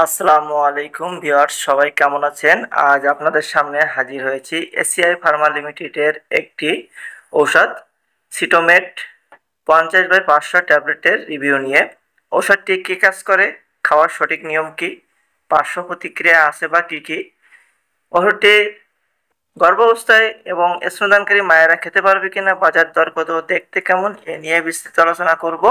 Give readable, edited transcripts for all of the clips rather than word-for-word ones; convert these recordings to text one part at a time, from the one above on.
আসসালামু আলাইকুম ভিউয়ার্স, সবাই কেমন আছেন? আজ আপনাদের সামনে হাজির হয়েছি এসিআই ফার্মা লিমিটেডের একটি ঔষধ সিটোমেট 50/500 ট্যাবলেটের রিভিউ নিয়ে। ঔষধটি কী কাজ করে, খাওয়ার সঠিক নিয়ম কি, পার্শ্ব প্রতিক্রিয়া আছে বা কী কী, ওষুধটি গর্ভাবস্থায় এবং স্তন্যদানকারী মায়েরা খেতে পারবে কিনা, বাজার দর কত, দেখতে কেমন, এ নিয়ে বিস্তারিত আলোচনা করব।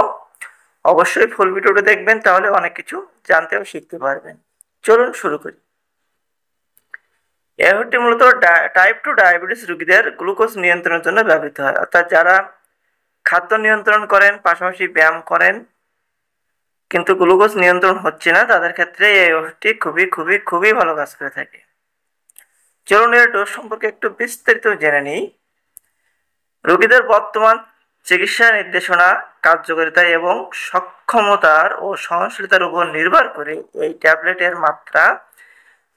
অবশ্যই ফুল ভিডিওটা দেখবেন, তাহলে অনেক কিছু জানতে ও শিখতে পারবেন। চলুন শুরু করি। এই ওষুধটি মূলত টাইপ 2 ডায়াবেটিস রোগীদের গ্লুকোজ নিয়ন্ত্রণের জন্য ব্যবহৃত হয়, অর্থাৎ যারা খাদ্য নিয়ন্ত্রণ করেন, পাশাপাশি ব্যায়াম করেন, কিন্তু গ্লুকোজ নিয়ন্ত্রণ হচ্ছে না, তাদের ক্ষেত্রে এই ওষুধটি খুবই খুবই খুবই ভালো কাজ করে থাকে। চলুন এর ডোজ সম্পর্কে একটু বিস্তারিত জেনে নিই। রোগীদের বর্তমান চিকিৎসা নির্দেশনা, কার্যকারিতা এবং সক্ষমতার ও সহনশীলতার উপর নির্ভর করে এই ট্যাবলেটের মাত্রা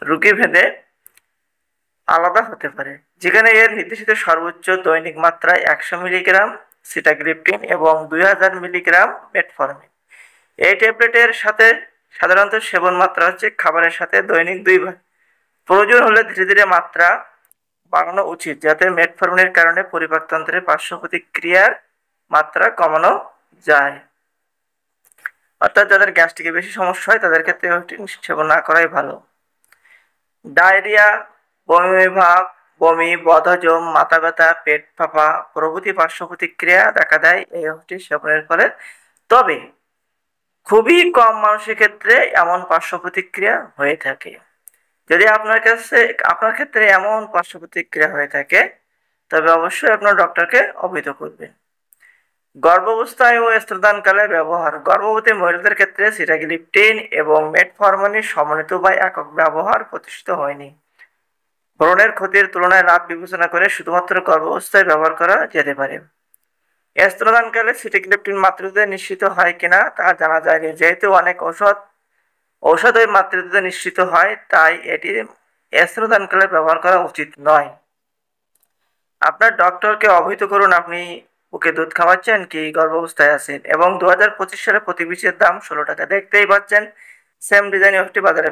রোগীভেদে আলাদা হতে পারে, যেখানে এর নির্দেশিত সর্বোচ্চ দৈনিক মাত্রা 100 মিলিগ্রাম সিটাগ্লিপটিন এবং 2000 মিলিগ্রাম মেটফর্মিন। এই ট্যাবলেটের সাথে সাধারণত সেবন মাত্রা হচ্ছে খাবারের সাথে দৈনিক 2 বার। প্রয়োজন হলে ধীরে ধীরে মাত্রা বাড়ানো উচিত, যাতে মেটফর্মিনের কারণে পরিপাকতন্ত্রের পার্শ্ব প্রতিক্রিয়ার মাত্রা কমানো যায়। অর্থাৎ যাদের গ্যাস্ট্রিকের বেশি সমস্যা হয় তাদের ক্ষেত্রে সেবন না করাই ভালো। ডায়রিয়া, বমিভাব, বমি, বদহজম, মাথা ব্যথা, পেট ফাঁপা প্রভৃতি পার্শ্ব প্রতিক্রিয়া দেখা দেয় এই ওষুধটি সেবনের ফলে। তবে খুবই কম মানুষের ক্ষেত্রে এমন পার্শ্ব প্রতিক্রিয়া হয়ে থাকে। যদি আপনার ক্ষেত্রে এমন পার্শ্ব প্রতিক্রিয়া হয়ে থাকে, তবে অবশ্যই আপনার ডক্টরকে অবহিত করবেন। গর্ভাবস্থায় ও স্তন্যদানকালে ব্যবহার। গর্ভবতী মহিলাদের ক্ষেত্রে সিটাগ্লিপটিন এবং মেটফর্মিনের সমন্বিত বা একক ব্যবহার প্রতিষ্ঠিত হয়নি। ভ্রূণের ক্ষতির তুলনায় লাভ বিবেচনা করে শুধুমাত্র গর্ভাবস্থায় ব্যবহার করা যেতে পারে। স্তন্যদানকালে সিটাগ্লিপটিন মাতৃত্বে নিশ্চিত হয় কিনা তা জানা যায়নি, যেহেতু অনেক ঔষধ ওই মাতৃত্বে নিশ্চিত হয়, তাই এটি স্তন্যদানকালে ব্যবহার করা উচিত নয়। আপনার ডক্টরকে অবহিত করুন আপনি ওকে দুধ খাওয়াচ্ছেন কি গর্ভাবস্থায় আছেন, এবং 2025 সালে প্রতি পিসের দাম 16 টাকা। দেখতেই পাচ্ছেন সেম ডিজাইন ওষুধটি বাজারে